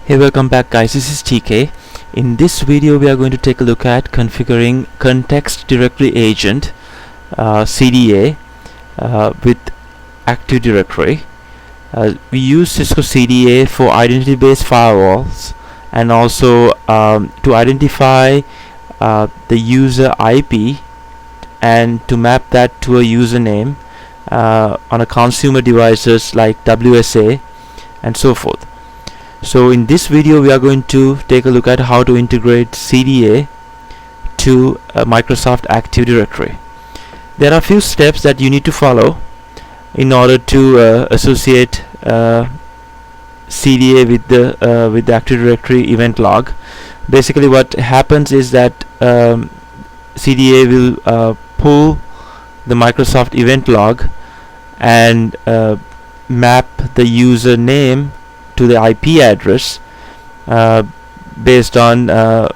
Hey, welcome back guys, this is TK. In this video we are going to take a look at configuring context directory agent CDA with Active Directory. We use Cisco CDA for identity based firewalls and also to identify the user IP and to map that to a username on a consumer devices like WSA and so forth. So in this video we are going to take a look at how to integrate CDA to Microsoft Active Directory. There are a few steps that you need to follow in order to associate CDA with the Active Directory event log. Basically what happens is that CDA will pull the Microsoft event log and map the user name to the IP address based on the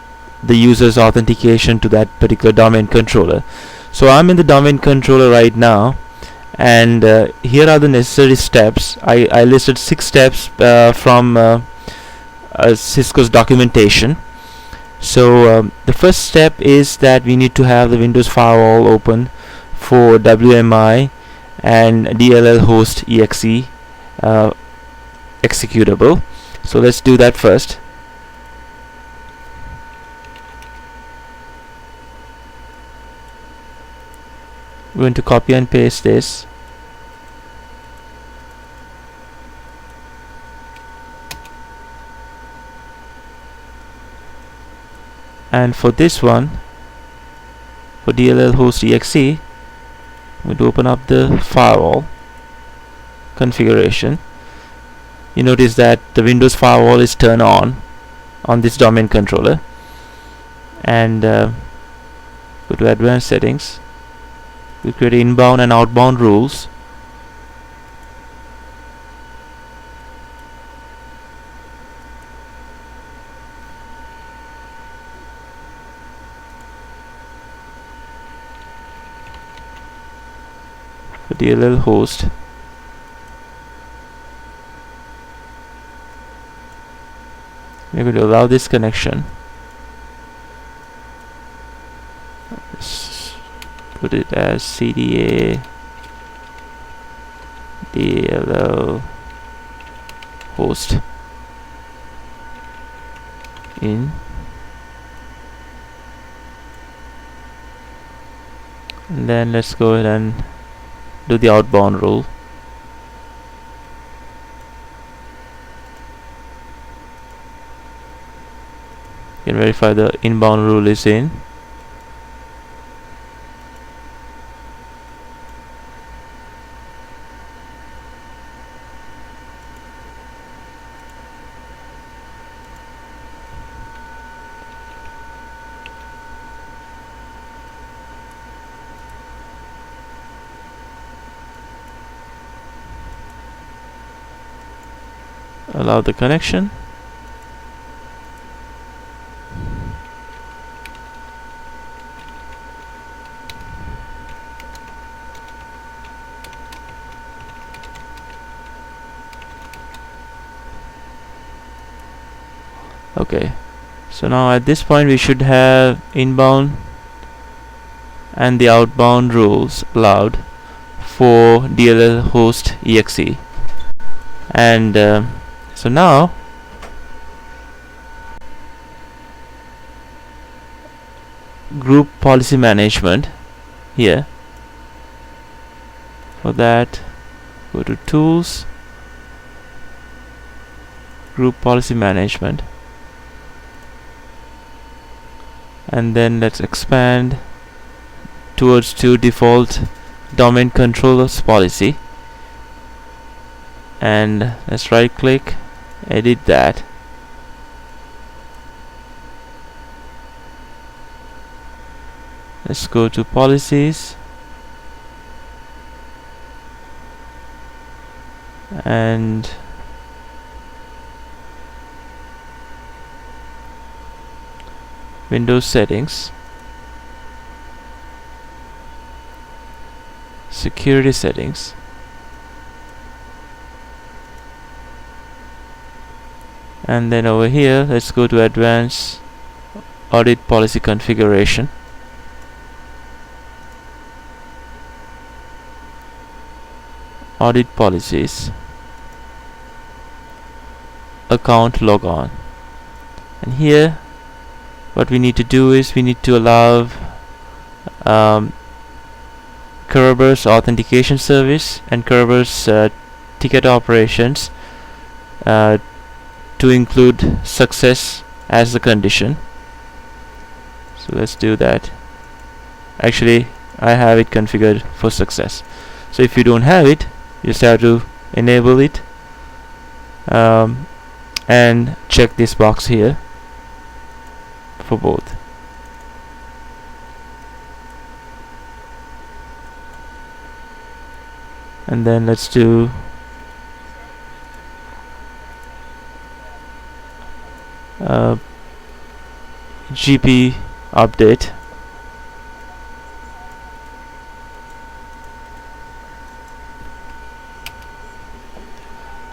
user's authentication to that particular domain controller. So I'm in the domain controller right now, and here are the necessary steps. I listed 6 steps from Cisco's documentation. So the first step is that we need to have the Windows Firewall open for WMI and DLL host exe executable. So let's do that first. We're going to copy and paste this. And for this one, for DLL host exe, I'm going to open up the firewall configuration. You notice that the Windows Firewall is turned on this domain controller, and go to advanced settings. We create inbound and outbound rules. For DLL host, we're going to allow this connection. Let's put it as CDA DLL host in, and then let's go ahead and do the outbound rule. You can verify the inbound rule is in. Allow the connection. Okay, so now at this point we should have inbound and the outbound rules allowed for DLL host exe. And so now group policy management here. For that, go to tools, group policy management, and then let's expand towards to default domain controllers policy, and let's right click, edit that. Let's go to policies and Windows settings, security settings, And then over here, let's go to advanced audit policy configuration. Audit policies, account logon, and here what we need to do is we need to allow Kerberos authentication service and Kerberos ticket operations to include success as the condition. So let's do that. Actually, I have it configured for success. So if you don't have it, you just have to enable it and check this box here for both. And then let's do GP update.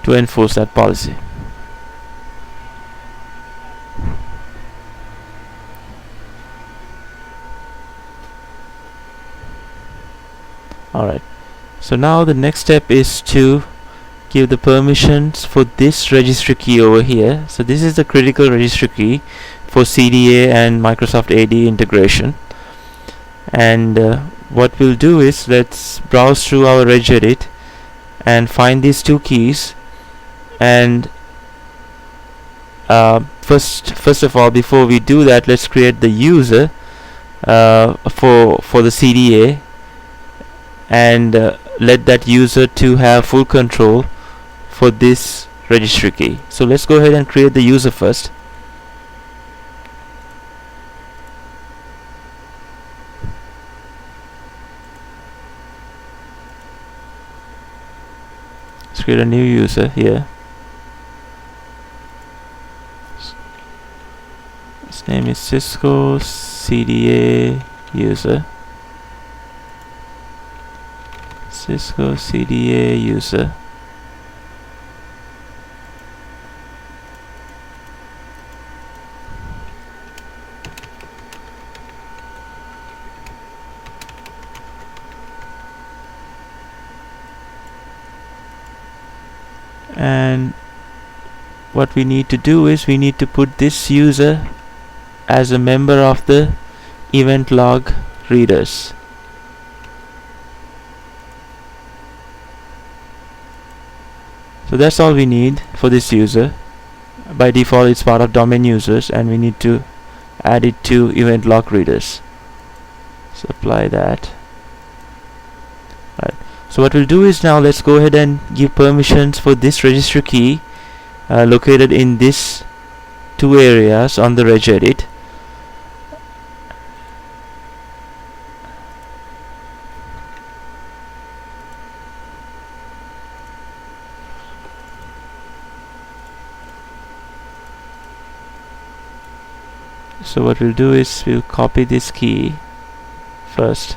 To enforce that policy. Alright, so now the next step is to give the permissions for this registry key over here. So this is the critical registry key for CDA and Microsoft AD integration. And what we'll do is let's browse through our regedit and find these two keys. And first of all, before we do that, let's create the user for the CDA and let that user to have full control for this registry key. So let's go ahead and create the user first. Let's create a new user here. His name is Cisco CDA user. Cisco CDA user. And what we need to do is we need to put this user as a member of the event log readers. So that's all we need for this user. By default it's part of domain users, and we need to add it to event log readers. So apply that. Right. So what we'll do is now let's go ahead and give permissions for this registry key located in these two areas on the regedit. So what we'll do is we'll copy this key first.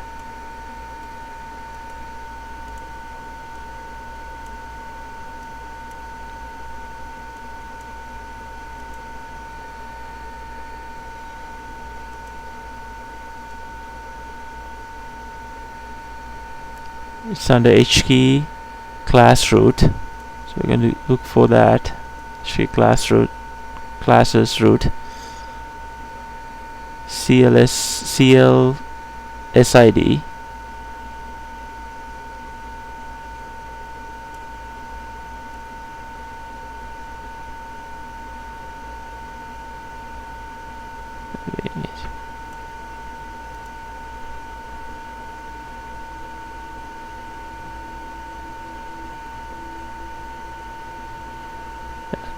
It's under H key class root. So we're going to look for that. Class root, classes root. CLSID.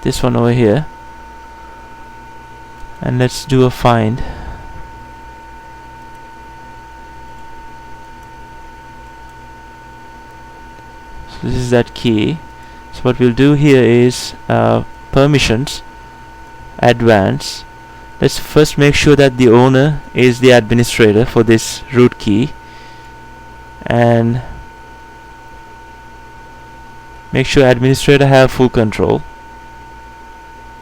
This one over here, and let's do a find. So this is that key. So what we'll do here is permissions, advanced. Let's first make sure that the owner is the administrator for this root key, and make sure administrator have full control.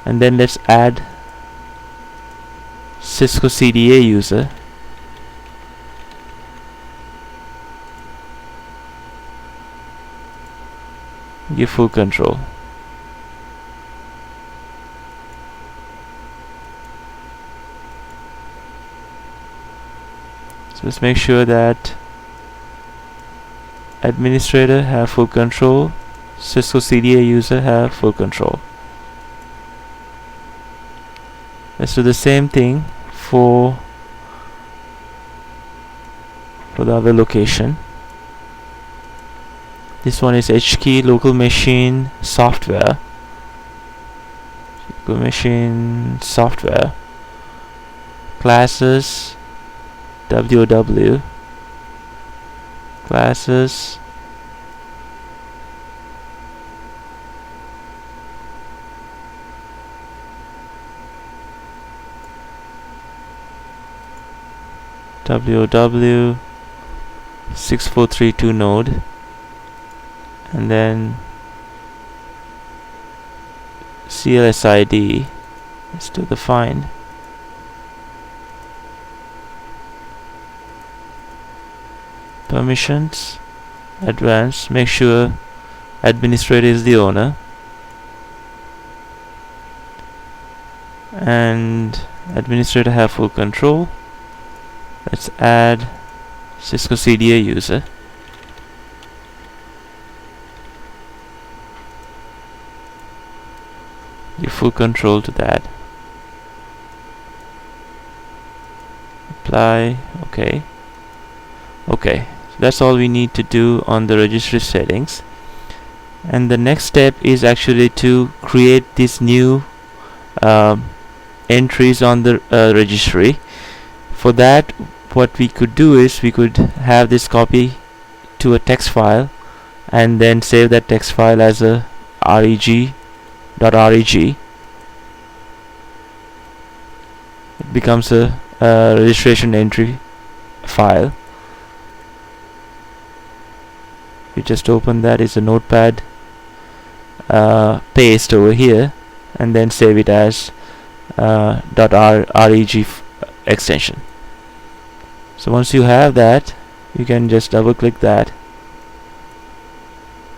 and then let's add Cisco CDA user. Give full control. So let's make sure that administrator have full control, Cisco CDA user have full control. Let's do the same thing for the other location. This one is HKey local machine software. Local machine software. Classes WOW. Classes WOW 6432 node, and then CLSID. Let's do the find. Permissions, advanced, make sure administrator is the owner, and administrator have full control. Let's add Cisco CDA user. Give full control to that. Apply. Okay. Okay. So that's all we need to do on the registry settings. And the next step is actually to create these new entries on the registry. For that, what we could do is we could have this copy to a text file and then save that text file as a reg.reg. It becomes a registration entry file. You just open that, it's a notepad, paste over here, and then save it as .reg extension. So once you have that, you can just double click that,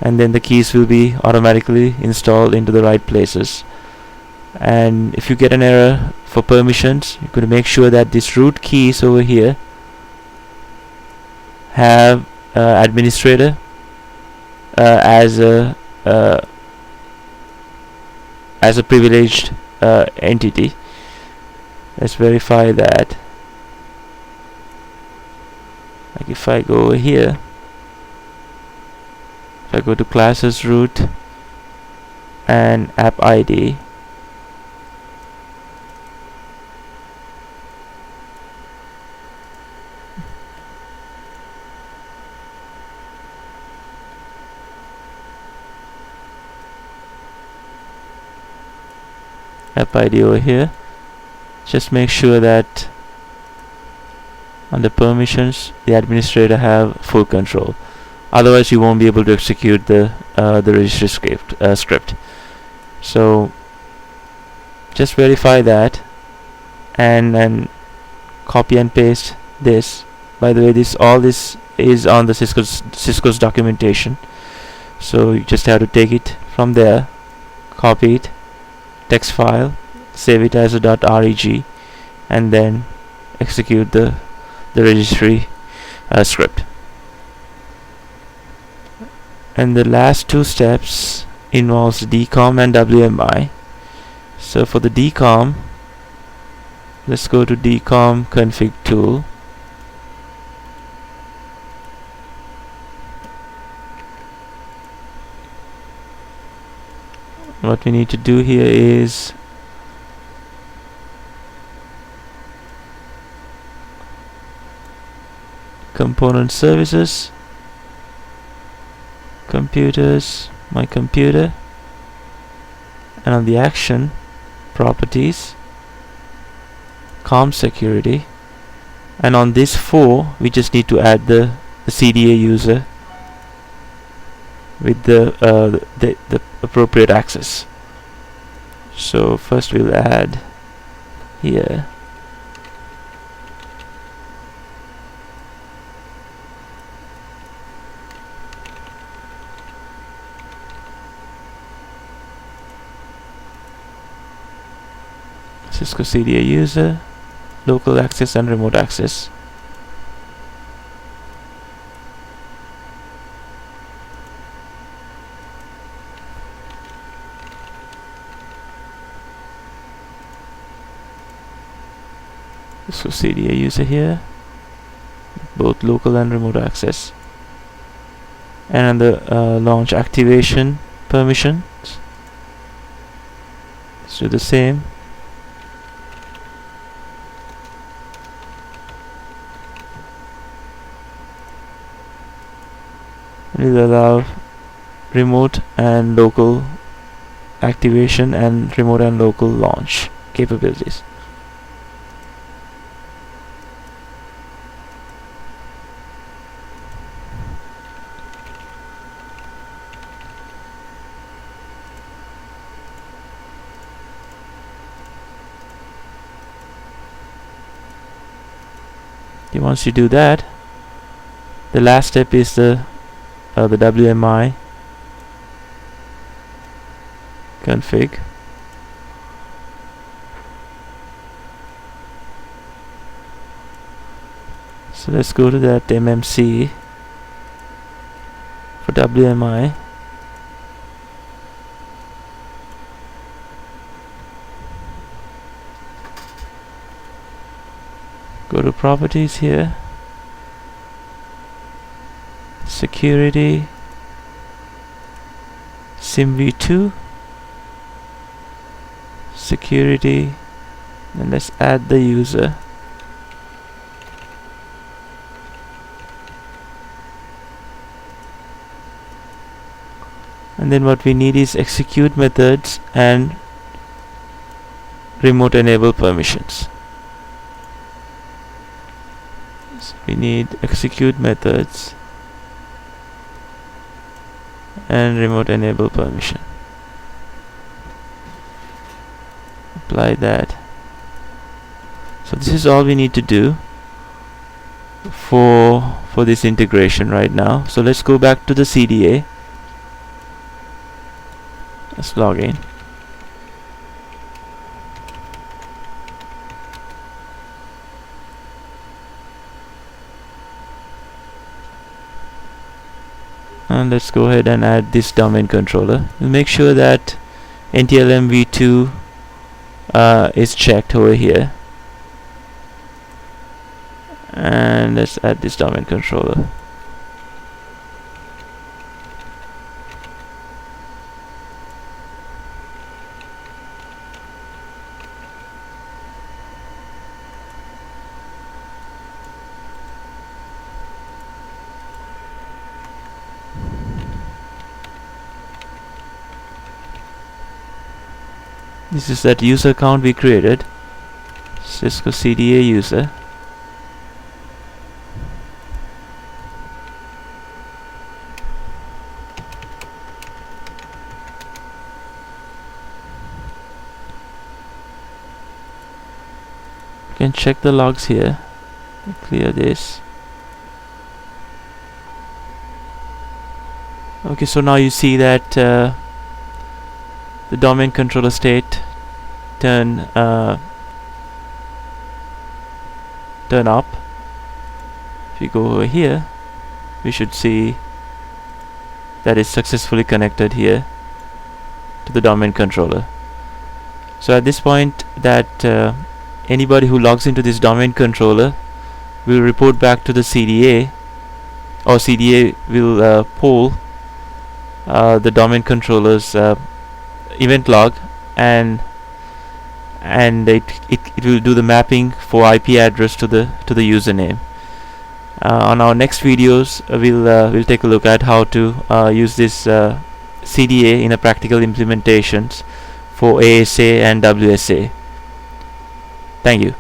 and then the keys will be automatically installed into the right places. And if you get an error for permissions, you could make sure that this root keys over here have administrator as a privileged entity. Let's verify that. Like if I go over here, if I go to classes root and app ID, over here, just make sure that under permissions the administrator have full control, otherwise you won't be able to execute the registry script. So just verify that and copy and paste this. By the way, all this is on the Cisco's documentation, so you just have to take it from there, copy it, text file, save it as a .reg, and then execute the registry script. And the last two steps involves DCOM and WMI. So for the DCOM, let's go to DCOM config tool. What we need to do here is component services, computers, my computer, and on the action, properties, COM security, and on this 4 we just need to add the CDA user with the appropriate access. So first we'll add here Cisco CDA user, local access and remote access. Cisco CDA user here, both local and remote access. And the launch activation permissions, let's do the same. We'll allow remote and local activation and remote and local launch capabilities. Once you do that, the last step is the WMI config. So let's go to that MMC for WMI. Go to properties here, security, SIMv2, security, and let's add the user. And then what we need is execute methods and remote enable permissions. So we need execute methods and remote enable permission. Apply that. So this is all we need to do for this integration right now. So let's go back to the CDA. Let's log in. And let's go ahead and add this domain controller. We'll make sure that NTLM v2 is checked over here. And let's add this domain controller. This is that user account we created, Cisco CDA user. You can check the logs here. Clear this. Okay, so now you see that the domain controller state turn up. If you go over here, we should see that it's successfully connected here to the domain controller. So at this point, that anybody who logs into this domain controller will report back to the CDA, or CDA will pull the domain controller's event log, and it will do the mapping for IP address to the username. On our next videos, we'll take a look at how to use this CDA in a practical implementations for ASA and WSA. Thank you.